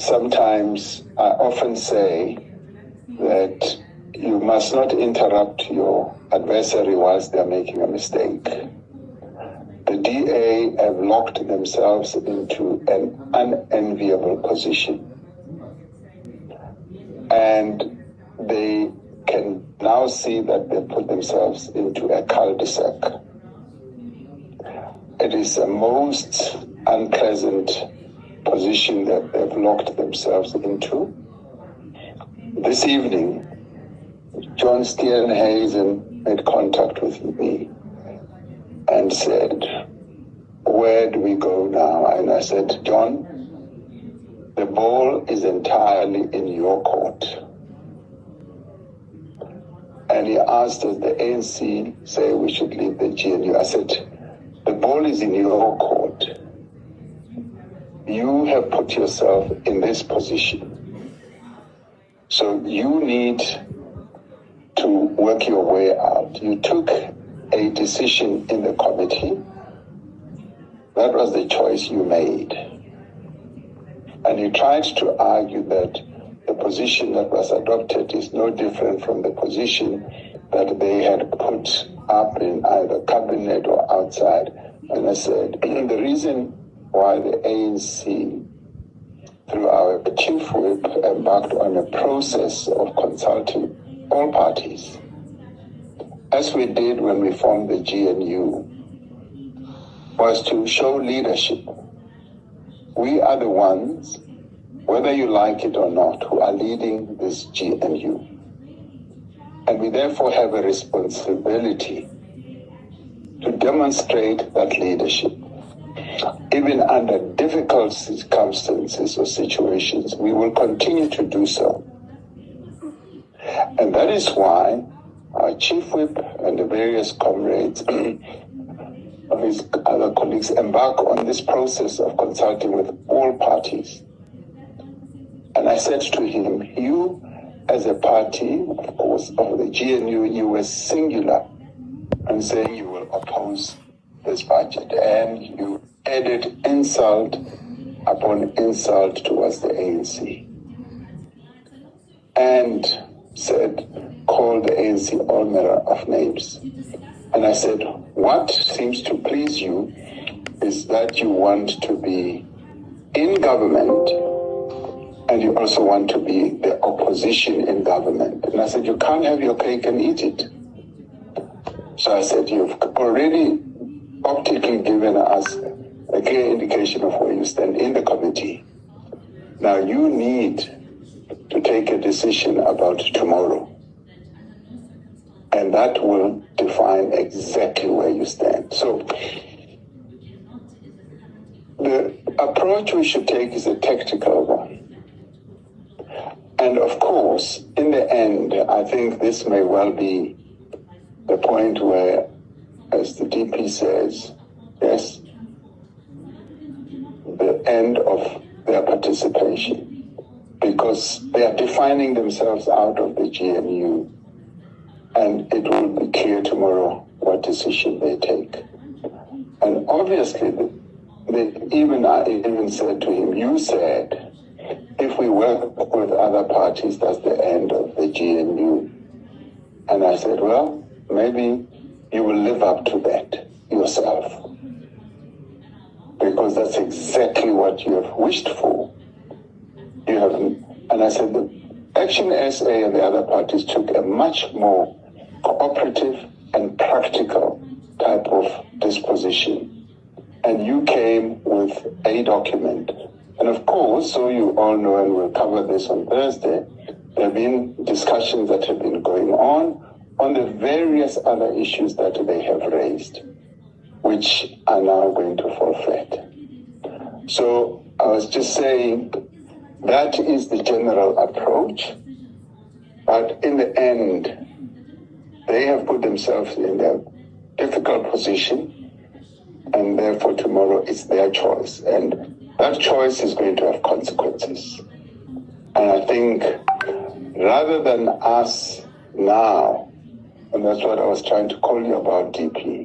sometimes I often say that you must not interrupt your adversary whilst they're making a mistake. The DA have locked themselves into an unenviable position. And they can now see that they put themselves into a cul-de-sac. It is a most unpleasant position that they've locked themselves into. This evening, John Steenhuisen made contact with me and said, "Where do we go now?" And I said, "John, the ball is entirely in your court." And he asked, "Does the ANC say we should leave the GNU?" I said, "The ball is in your court. You have put yourself in this position. So you need to work your way out. You took a decision in the committee. That was the choice you made. And he tried to argue that the position that was adopted is no different from the position that they had put up in either cabinet or outside." And I said, the reason why the ANC, through our chief whip, embarked on a process of consulting all parties, as we did when we formed the GNU, was to show leadership. We are the ones, whether you like it or not, who are leading this GNU. And we therefore have a responsibility to demonstrate that leadership. Even under difficult circumstances or situations, we will continue to do so. And that is why our chief whip and the various comrades of his other colleagues embark on this process of consulting with all parties. And I said to him, you as a party, of course, of the GNU, you were singular in saying you will oppose this budget, and you added insult upon insult towards the ANC. And called the ANC all manner of names. And I said, what seems to please you is that you want to be in government and you also want to be the opposition in government. And I said, you can't have your cake and eat it. So I said, you've already optically given us a clear indication of where you stand in the committee. Now you need to take a decision about tomorrow. And that will define exactly where you stand. So the approach we should take is a tactical one. And of course, in the end, I think this may well be the point where, as the DP says, yes, the end of their participation, because they are defining themselves out of the GNU, and it will be clear tomorrow what decision they take. And obviously, I even said to him, you said, if we work with other parties, that's the end of the GNU. And I said, well, maybe you will live up to that yourself, because that's exactly what you have wished for. You have, and I said, the Action SA and the other parties took a much more cooperative and practical type of disposition. And you came with a document. And of course, so you all know, and we'll cover this on Thursday, there have been discussions that have been going on the various other issues that they have raised, which are now going to fall flat. So I was just saying, that is the general approach. But in the end, they have put themselves in a difficult position, and therefore tomorrow it's their choice. And that choice is going to have consequences. And I think rather than us now, and that's what I was trying to call you about, DP,